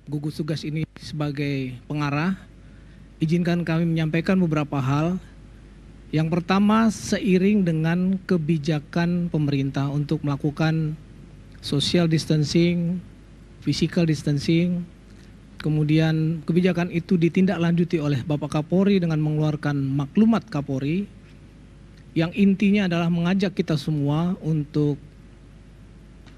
gugus tugas ini sebagai pengarah, izinkan kami menyampaikan beberapa hal. Yang pertama, seiring dengan kebijakan pemerintah untuk melakukan social distancing, physical distancing, kemudian kebijakan itu ditindaklanjuti oleh Bapak Kapolri dengan mengeluarkan maklumat Kapolri yang intinya adalah mengajak kita semua untuk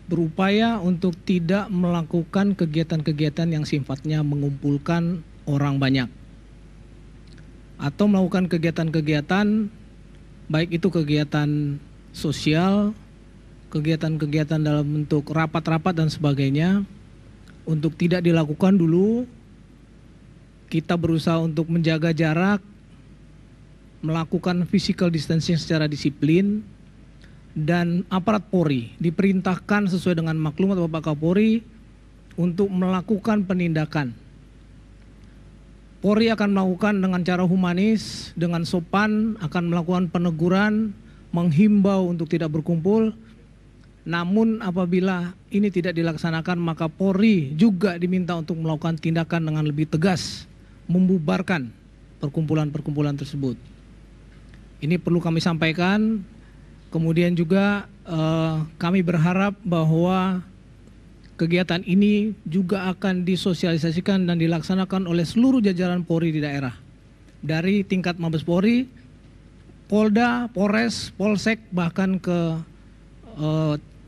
berupaya untuk tidak melakukan kegiatan-kegiatan yang sifatnya mengumpulkan orang banyak atau melakukan kegiatan-kegiatan baik itu kegiatan sosial, kegiatan-kegiatan dalam bentuk rapat-rapat dan sebagainya untuk tidak dilakukan dulu. Kita berusaha untuk menjaga jarak, melakukan physical distancing secara disiplin, dan aparat Polri diperintahkan sesuai dengan maklumat Bapak Kapolri untuk melakukan penindakan. Polri akan melakukan dengan cara humanis, dengan sopan, akan melakukan peneguran, menghimbau untuk tidak berkumpul. Namun apabila ini tidak dilaksanakan, maka Polri juga diminta untuk melakukan tindakan dengan lebih tegas, membubarkan perkumpulan-perkumpulan tersebut. Ini perlu kami sampaikan. Kemudian juga kami berharap bahwa kegiatan ini juga akan disosialisasikan dan dilaksanakan oleh seluruh jajaran Polri di daerah. Dari tingkat Mabes Polri, Polda, Polres, Polsek, bahkan ke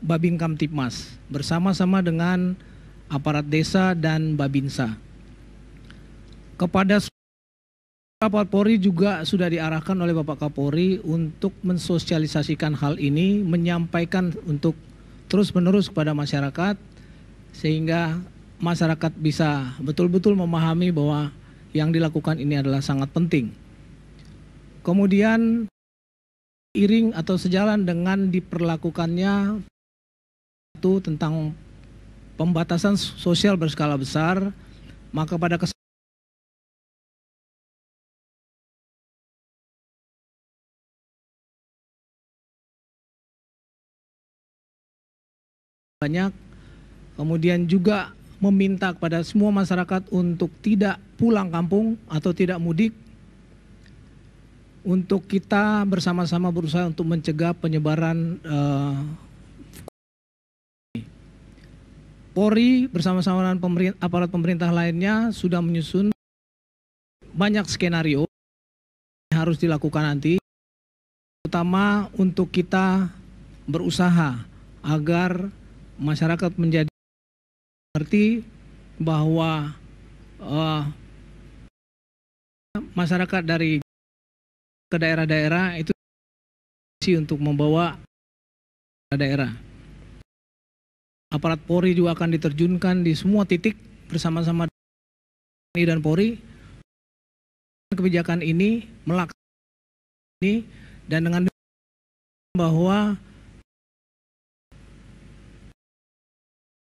Babin Kamtipmas bersama-sama dengan aparat desa dan Babinsa. Kepada aparat Polri juga sudah diarahkan oleh Bapak Kapolri untuk mensosialisasikan hal ini, menyampaikan untuk terus-menerus kepada masyarakat sehingga masyarakat bisa betul-betul memahami bahwa yang dilakukan ini adalah sangat penting. Kemudian iring atau sejalan dengan diperlakukannya itu tentang pembatasan sosial berskala besar, maka pada banyak, kemudian juga meminta kepada semua masyarakat untuk tidak pulang kampung atau tidak mudik, untuk kita bersama-sama berusaha untuk mencegah penyebaran Polri bersama-sama dengan aparat pemerintah lainnya sudah menyusun banyak skenario yang harus dilakukan nanti, terutama untuk kita berusaha agar masyarakat menjadi mengerti bahwa masyarakat dari ke daerah-daerah itu untuk membawa daerah. Aparat Polri juga akan diterjunkan di semua titik bersama-sama TNI dan Polri. Kebijakan ini melaksanakan ini dan dengan bahwa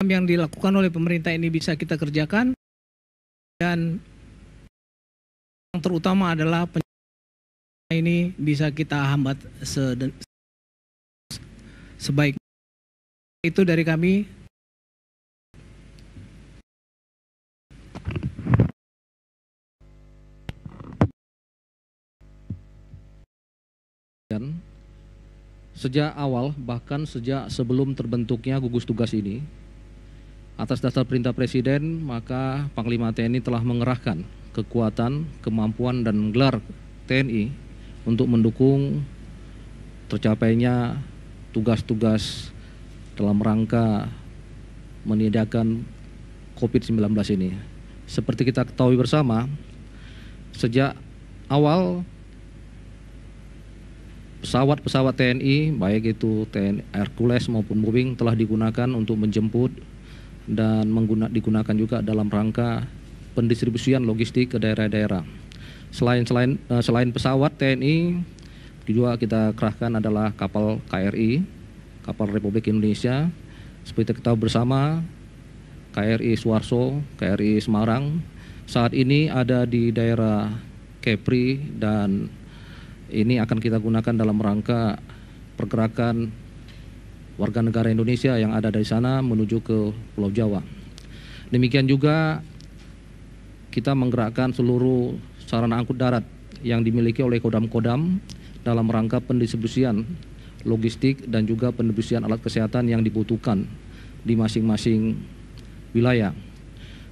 yang dilakukan oleh pemerintah ini bisa kita kerjakan, dan yang terutama adalah ini bisa kita hambat sebaik itu dari kami. Sejak awal, bahkan sejak sebelum terbentuknya gugus tugas ini, atas dasar perintah Presiden, maka Panglima TNI telah mengerahkan kekuatan, kemampuan, dan gelar TNI untuk mendukung tercapainya tugas-tugas dalam rangka menindakan COVID-19 ini. Seperti kita ketahui bersama, sejak awal pesawat-pesawat TNI, baik itu TNI Hercules maupun Boeing, telah digunakan untuk menjemput dan digunakan juga dalam rangka pendistribusian logistik ke daerah-daerah. Selain pesawat TNI, juga kita kerahkan adalah kapal KRI, kapal Republik Indonesia. Seperti kita tahu bersama, KRI Suharto, KRI Semarang saat ini ada di daerah Kepri, dan ini akan kita gunakan dalam rangka pergerakan warga negara Indonesia yang ada dari sana menuju ke Pulau Jawa. Demikian juga kita menggerakkan seluruh sarana angkut darat yang dimiliki oleh Kodam-Kodam dalam rangka pendistribusian logistik dan juga pendistribusian alat kesehatan yang dibutuhkan di masing-masing wilayah.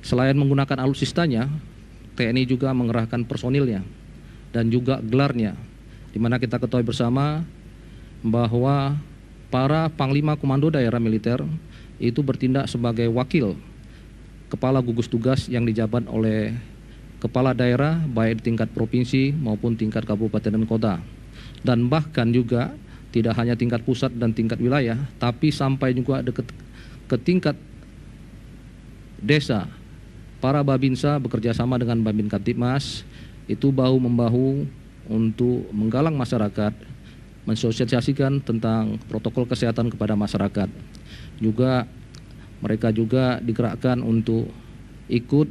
Selain menggunakan alutsistanya, TNI juga mengerahkan personilnya dan juga gelarnya, di mana kita ketahui bersama bahwa para Panglima Komando Daerah Militer itu bertindak sebagai wakil kepala gugus tugas yang dijabat oleh kepala daerah baik di tingkat provinsi maupun tingkat kabupaten dan kota. Dan bahkan juga tidak hanya tingkat pusat dan tingkat wilayah, tapi sampai juga ke tingkat desa. Para Babinsa bekerja sama dengan Babin Kaptipmas itu bahu-membahu untuk menggalang masyarakat, mensosialisasikan tentang protokol kesehatan kepada masyarakat. Juga mereka juga digerakkan untuk ikut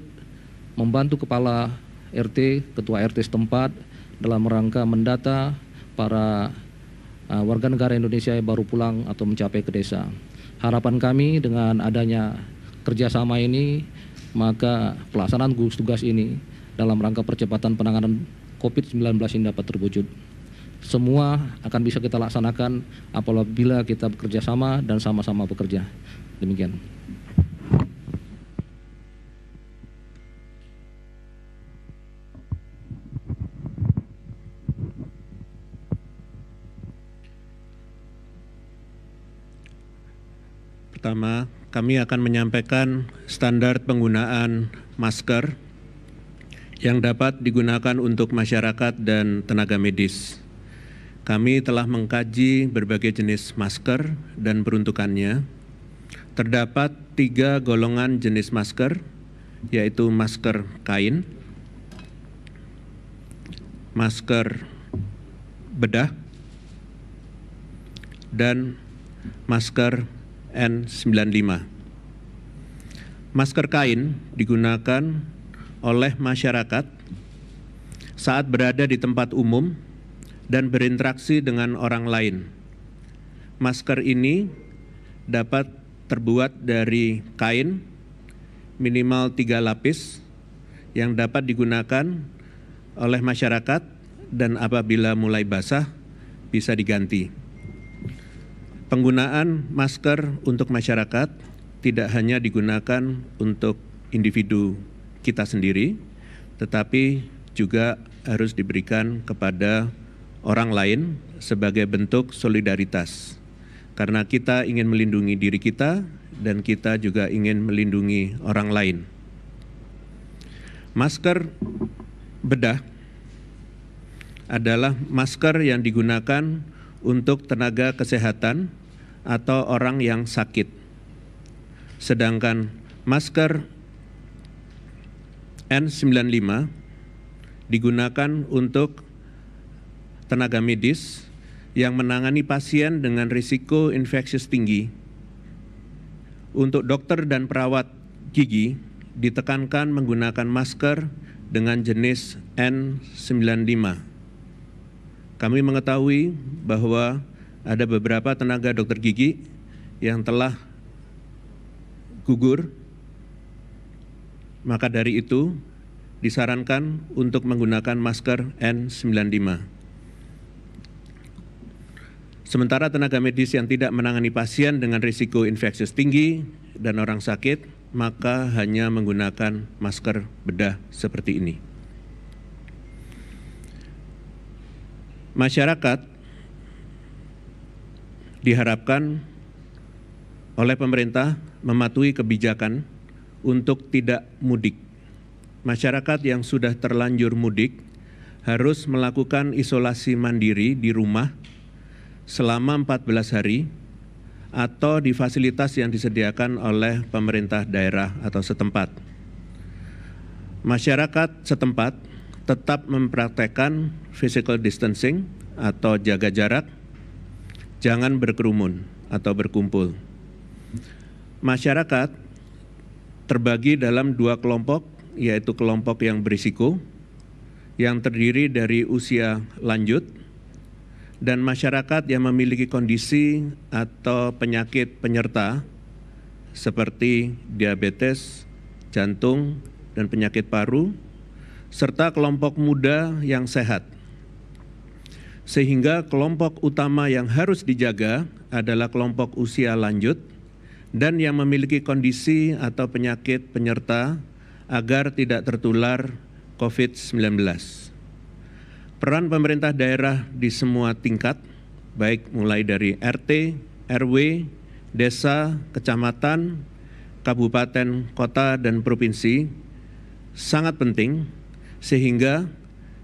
membantu kepala RT, ketua RT setempat dalam rangka mendata para warga negara Indonesia yang baru pulang atau mencapai ke desa. Harapan kami dengan adanya kerjasama ini, maka pelaksanaan gugus tugas ini dalam rangka percepatan penanganan COVID-19 ini dapat terwujud. Semua akan bisa kita laksanakan apabila kita bekerja sama dan sama-sama bekerja. Demikian. Pertama, kami akan menyampaikan standar penggunaan masker yang dapat digunakan untuk masyarakat dan tenaga medis. Kami telah mengkaji berbagai jenis masker dan peruntukannya. Terdapat 3 golongan jenis masker, yaitu masker kain, masker bedah, dan masker N95. Masker kain digunakan oleh masyarakat saat berada di tempat umum dan berinteraksi dengan orang lain. Masker ini dapat terbuat dari kain minimal 3 lapis yang dapat digunakan oleh masyarakat dan apabila mulai basah bisa diganti. Penggunaan masker untuk masyarakat tidak hanya digunakan untuk individu kita sendiri, tetapi juga harus diberikan kepada orang lain sebagai bentuk solidaritas. Karena kita ingin melindungi diri kita dan kita juga ingin melindungi orang lain. Masker bedah adalah masker yang digunakan untuk tenaga kesehatan atau orang yang sakit. Sedangkan masker N95 digunakan untuk tenaga medis yang menangani pasien dengan risiko infeksius tinggi. Untuk dokter dan perawat gigi ditekankan menggunakan masker dengan jenis N95. Kami mengetahui bahwa ada beberapa tenaga dokter gigi yang telah gugur, maka dari itu disarankan untuk menggunakan masker N95. Sementara tenaga medis yang tidak menangani pasien dengan risiko infeksius tinggi dan orang sakit, maka hanya menggunakan masker bedah seperti ini. Masyarakat diharapkan oleh pemerintah mematuhi kebijakan untuk tidak mudik. Masyarakat yang sudah terlanjur mudik harus melakukan isolasi mandiri di rumah selama 14 hari atau di fasilitas yang disediakan oleh pemerintah daerah atau setempat. Masyarakat setempat tetap mempraktekkan physical distancing atau jaga jarak, jangan berkerumun atau berkumpul. Masyarakat terbagi dalam 2 kelompok, yaitu kelompok yang berisiko, yang terdiri dari usia lanjut, dan masyarakat yang memiliki kondisi atau penyakit penyerta seperti diabetes, jantung, dan penyakit paru, serta kelompok muda yang sehat. Sehingga kelompok utama yang harus dijaga adalah kelompok usia lanjut dan yang memiliki kondisi atau penyakit penyerta agar tidak tertular COVID-19. Peran pemerintah daerah di semua tingkat, baik mulai dari RT, RW, desa, kecamatan, kabupaten, kota, dan provinsi, sangat penting sehingga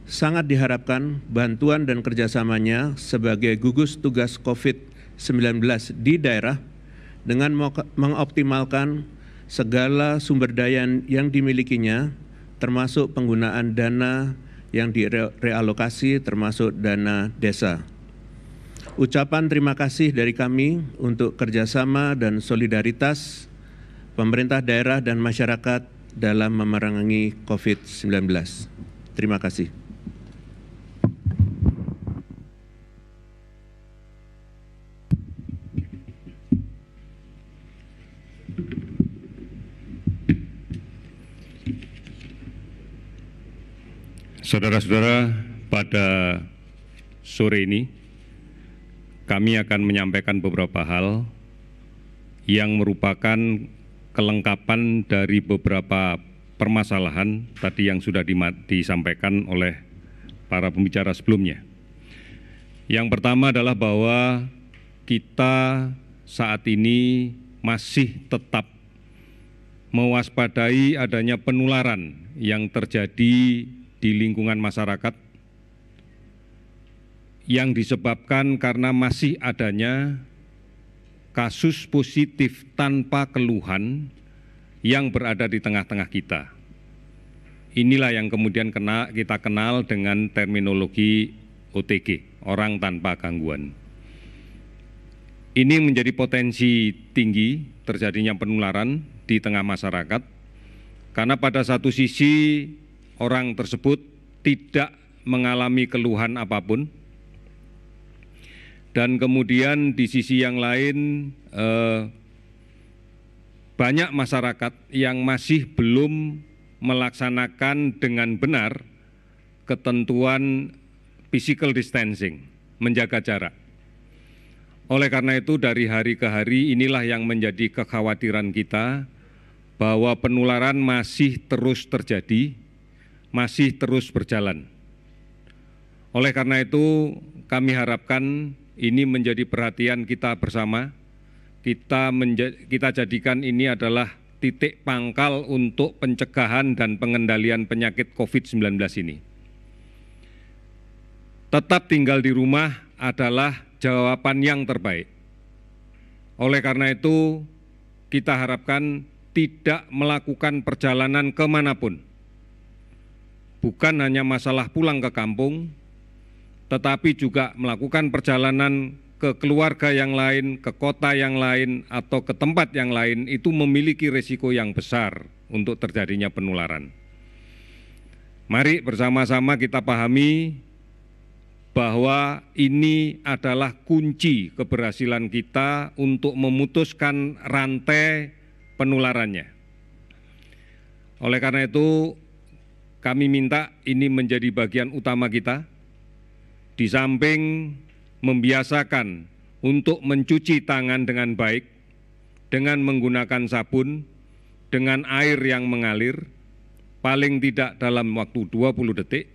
sangat diharapkan bantuan dan kerjasamanya sebagai gugus tugas COVID-19 di daerah dengan mengoptimalkan segala sumber daya yang dimilikinya, termasuk penggunaan dana yang direalokasi termasuk dana desa. Ucapan terima kasih dari kami untuk kerjasama dan solidaritas pemerintah daerah dan masyarakat dalam memerangi COVID-19. Terima kasih. Saudara-saudara, pada sore ini kami akan menyampaikan beberapa hal yang merupakan kelengkapan dari beberapa permasalahan tadi yang sudah disampaikan oleh para pembicara sebelumnya. Yang pertama adalah bahwa kita saat ini masih tetap mewaspadai adanya penularan yang terjadi di lingkungan masyarakat yang disebabkan karena masih adanya kasus positif tanpa keluhan yang berada di tengah-tengah kita. Inilah yang kemudian kita kenal dengan terminologi OTG, orang tanpa gangguan. Ini menjadi potensi tinggi terjadinya penularan di tengah masyarakat, karena pada satu sisi orang tersebut tidak mengalami keluhan apapun, dan kemudian di sisi yang lain banyak masyarakat yang masih belum melaksanakan dengan benar ketentuan physical distancing, menjaga jarak. Oleh karena itu dari hari ke hari inilah yang menjadi kekhawatiran kita, bahwa penularan masih terus terjadi, masih terus berjalan. Oleh karena itu kami harapkan ini menjadi perhatian kita bersama. Kita jadikan ini adalah titik pangkal untuk pencegahan dan pengendalian penyakit COVID-19 ini. Tetap tinggal di rumah adalah jawaban yang terbaik. Oleh karena itu kita harapkan tidak melakukan perjalanan kemanapun. Bukan hanya masalah pulang ke kampung, tetapi juga melakukan perjalanan ke keluarga yang lain, ke kota yang lain, atau ke tempat yang lain, itu memiliki risiko yang besar untuk terjadinya penularan. Mari bersama-sama kita pahami bahwa ini adalah kunci keberhasilan kita untuk memutuskan rantai penularannya. Oleh karena itu, kami minta ini menjadi bagian utama kita, di samping membiasakan untuk mencuci tangan dengan baik, dengan menggunakan sabun, dengan air yang mengalir, paling tidak dalam waktu 20 detik,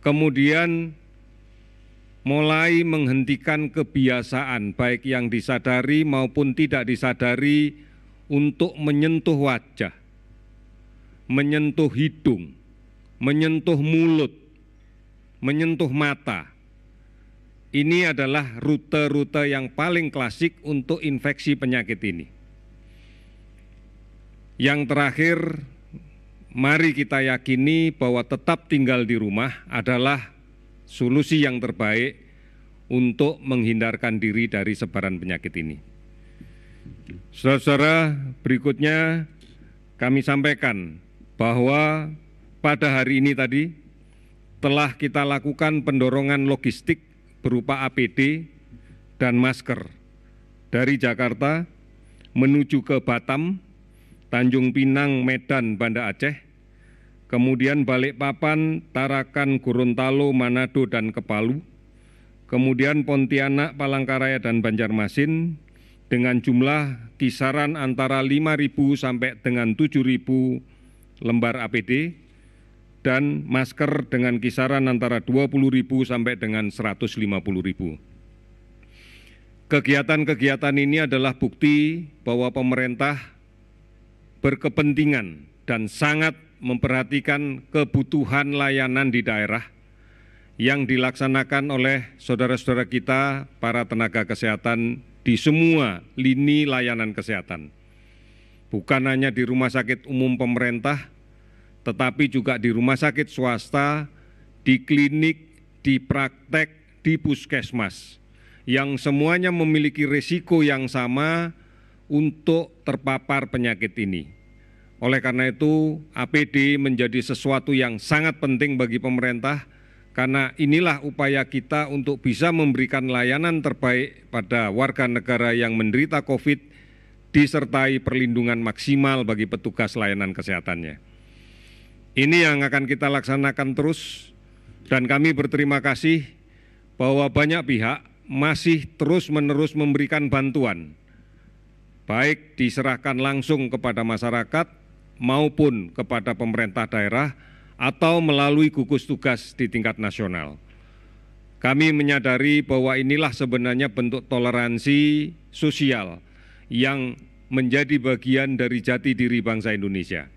kemudian mulai menghentikan kebiasaan, baik yang disadari maupun tidak disadari, untuk menyentuh wajah, menyentuh hidung, menyentuh mulut, menyentuh mata. Ini adalah rute-rute yang paling klasik untuk infeksi penyakit ini. Yang terakhir, mari kita yakini bahwa tetap tinggal di rumah adalah solusi yang terbaik untuk menghindarkan diri dari sebaran penyakit ini. Saudara-saudara, berikutnya kami sampaikan bahwa pada hari ini tadi telah kita lakukan pendorongan logistik berupa APD dan masker dari Jakarta menuju ke Batam, Tanjung Pinang, Medan, Banda Aceh, kemudian Balikpapan, Tarakan, Gorontalo, Manado, dan Kepalu, kemudian Pontianak, Palangkaraya, dan Banjarmasin, dengan jumlah kisaran antara 5.000 sampai dengan 7.000 lembar APD, dan masker dengan kisaran antara 20.000 sampai dengan 150.000. Kegiatan-kegiatan ini adalah bukti bahwa pemerintah berkepentingan dan sangat memperhatikan kebutuhan layanan di daerah yang dilaksanakan oleh saudara-saudara kita, para tenaga kesehatan di semua lini layanan kesehatan. Bukan hanya di rumah sakit umum pemerintah, tetapi juga di rumah sakit swasta, di klinik, di praktek, di puskesmas, yang semuanya memiliki risiko yang sama untuk terpapar penyakit ini. Oleh karena itu, APD menjadi sesuatu yang sangat penting bagi pemerintah, karena inilah upaya kita untuk bisa memberikan layanan terbaik pada warga negara yang menderita COVID, disertai perlindungan maksimal bagi petugas layanan kesehatannya. Ini yang akan kita laksanakan terus, dan kami berterima kasih bahwa banyak pihak masih terus-menerus memberikan bantuan, baik diserahkan langsung kepada masyarakat maupun kepada pemerintah daerah atau melalui gugus tugas di tingkat nasional. Kami menyadari bahwa inilah sebenarnya bentuk toleransi sosial yang menjadi bagian dari jati diri bangsa Indonesia.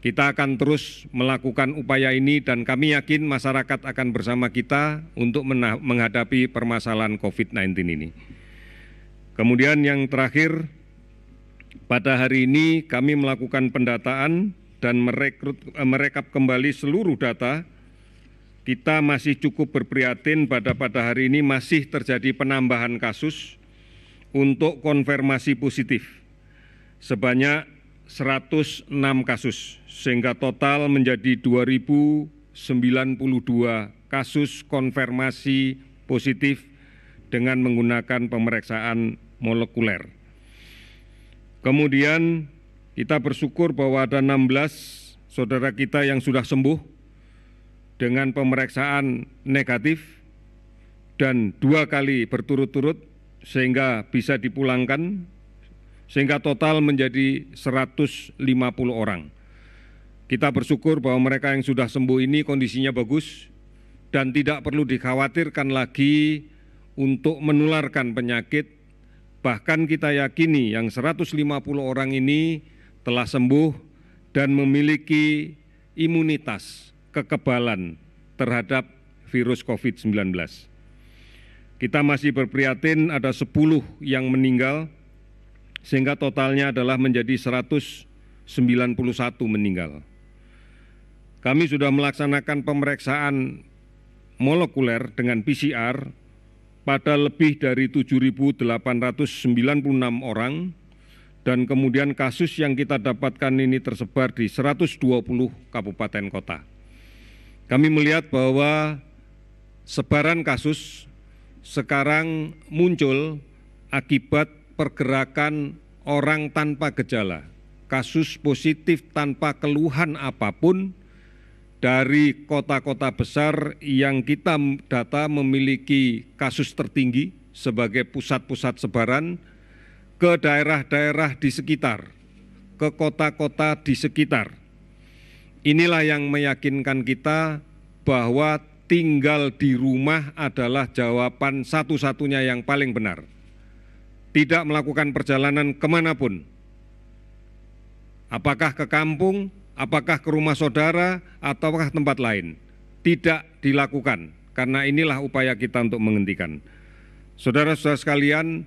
Kita akan terus melakukan upaya ini dan kami yakin masyarakat akan bersama kita untuk menghadapi permasalahan COVID-19 ini. Kemudian yang terakhir, pada hari ini kami melakukan pendataan dan merekap kembali seluruh data. Kita masih cukup berprihatin pada hari ini masih terjadi penambahan kasus untuk konfirmasi positif sebanyak 106 kasus, sehingga total menjadi 2.092 kasus konfirmasi positif dengan menggunakan pemeriksaan molekuler. Kemudian kita bersyukur bahwa ada 16 saudara kita yang sudah sembuh dengan pemeriksaan negatif dan 2 kali berturut-turut sehingga bisa dipulangkan, sehingga total menjadi 150 orang. Kita bersyukur bahwa mereka yang sudah sembuh ini kondisinya bagus dan tidak perlu dikhawatirkan lagi untuk menularkan penyakit. Bahkan kita yakini yang 150 orang ini telah sembuh dan memiliki imunitas, kekebalan terhadap virus COVID-19. Kita masih berprihatin ada 10 yang meninggal, sehingga totalnya adalah menjadi 191 meninggal. Kami sudah melaksanakan pemeriksaan molekuler dengan PCR pada lebih dari 7.896 orang, dan kemudian kasus yang kita dapatkan ini tersebar di 120 kabupaten kota. Kami melihat bahwa sebaran kasus sekarang muncul akibat pergerakan orang tanpa gejala, kasus positif tanpa keluhan apapun dari kota-kota besar yang kita data memiliki kasus tertinggi sebagai pusat-pusat sebaran, ke daerah-daerah di sekitar, ke kota-kota di sekitar. Inilah yang meyakinkan kita bahwa tinggal di rumah adalah jawaban satu-satunya yang paling benar. Tidak melakukan perjalanan kemanapun, apakah ke kampung, apakah ke rumah saudara, ataukah tempat lain. Tidak dilakukan, karena inilah upaya kita untuk menghentikan. Saudara-saudara sekalian,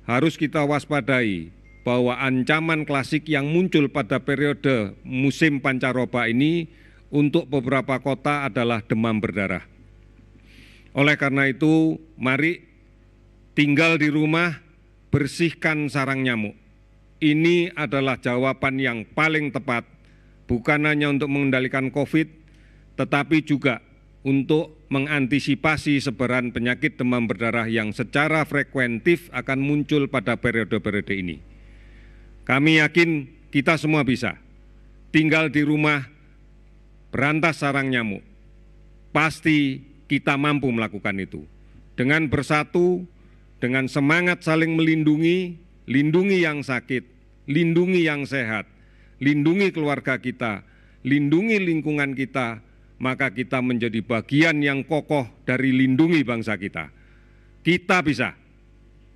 harus kita waspadai bahwa ancaman klasik yang muncul pada periode musim pancaroba ini untuk beberapa kota adalah demam berdarah. Oleh karena itu, mari tinggal di rumah, bersihkan sarang nyamuk. Ini adalah jawaban yang paling tepat, bukan hanya untuk mengendalikan COVID, tetapi juga untuk mengantisipasi sebaran penyakit demam berdarah yang secara frekuentif akan muncul pada periode-periode ini. Kami yakin kita semua bisa tinggal di rumah, berantas sarang nyamuk, pasti kita mampu melakukan itu. Dengan bersatu, dengan semangat saling melindungi, lindungi yang sakit, lindungi yang sehat, lindungi keluarga kita, lindungi lingkungan kita, maka kita menjadi bagian yang kokoh dari lindungi bangsa kita. Kita bisa.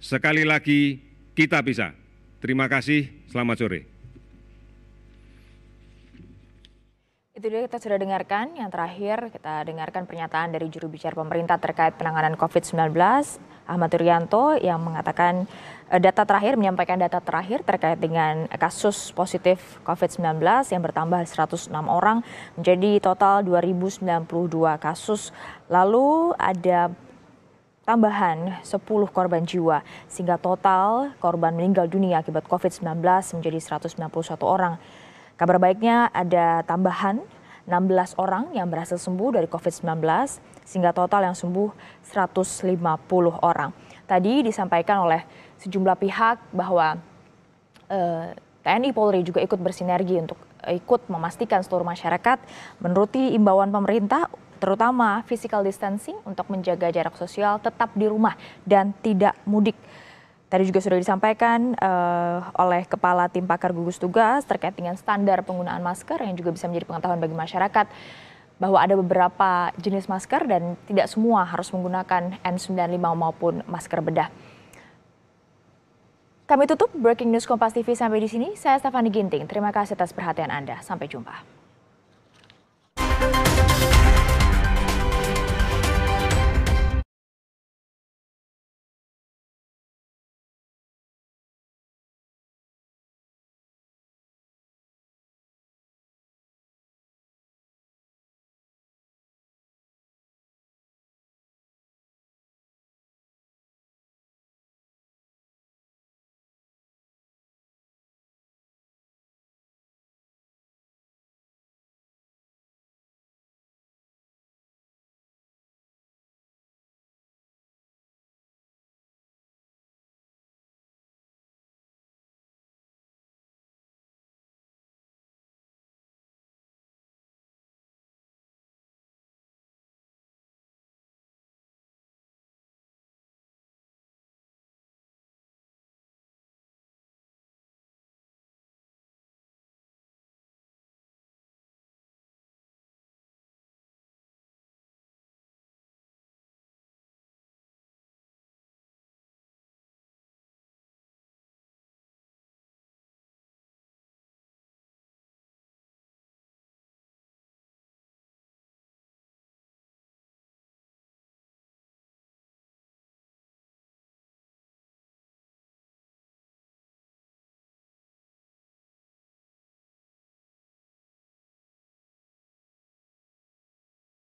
Sekali lagi, kita bisa. Terima kasih, selamat sore. Itu dia kita sudah dengarkan. Yang terakhir kita dengarkan pernyataan dari juru bicara pemerintah terkait penanganan COVID-19, Ahmad Yuryanto, yang mengatakan menyampaikan data terakhir terkait dengan kasus positif COVID-19 yang bertambah 106 orang menjadi total 2.092 kasus. Lalu ada tambahan 10 korban jiwa sehingga total korban meninggal dunia akibat COVID-19 menjadi 191 orang. Kabar baiknya ada tambahan 16 orang yang berhasil sembuh dari COVID-19 sehingga total yang sembuh 150 orang. Tadi disampaikan oleh sejumlah pihak bahwa TNI Polri juga ikut bersinergi untuk ikut memastikan seluruh masyarakat menuruti imbauan pemerintah, terutama physical distancing untuk menjaga jarak sosial, tetap di rumah dan tidak mudik. Tadi juga sudah disampaikan oleh Kepala Tim Pakar Gugus Tugas terkait dengan standar penggunaan masker yang juga bisa menjadi pengetahuan bagi masyarakat bahwa ada beberapa jenis masker dan tidak semua harus menggunakan N95 maupun masker bedah. Kami tutup Breaking News Kompas TV sampai di sini. Saya Stefani Ginting. Terima kasih atas perhatian Anda. Sampai jumpa.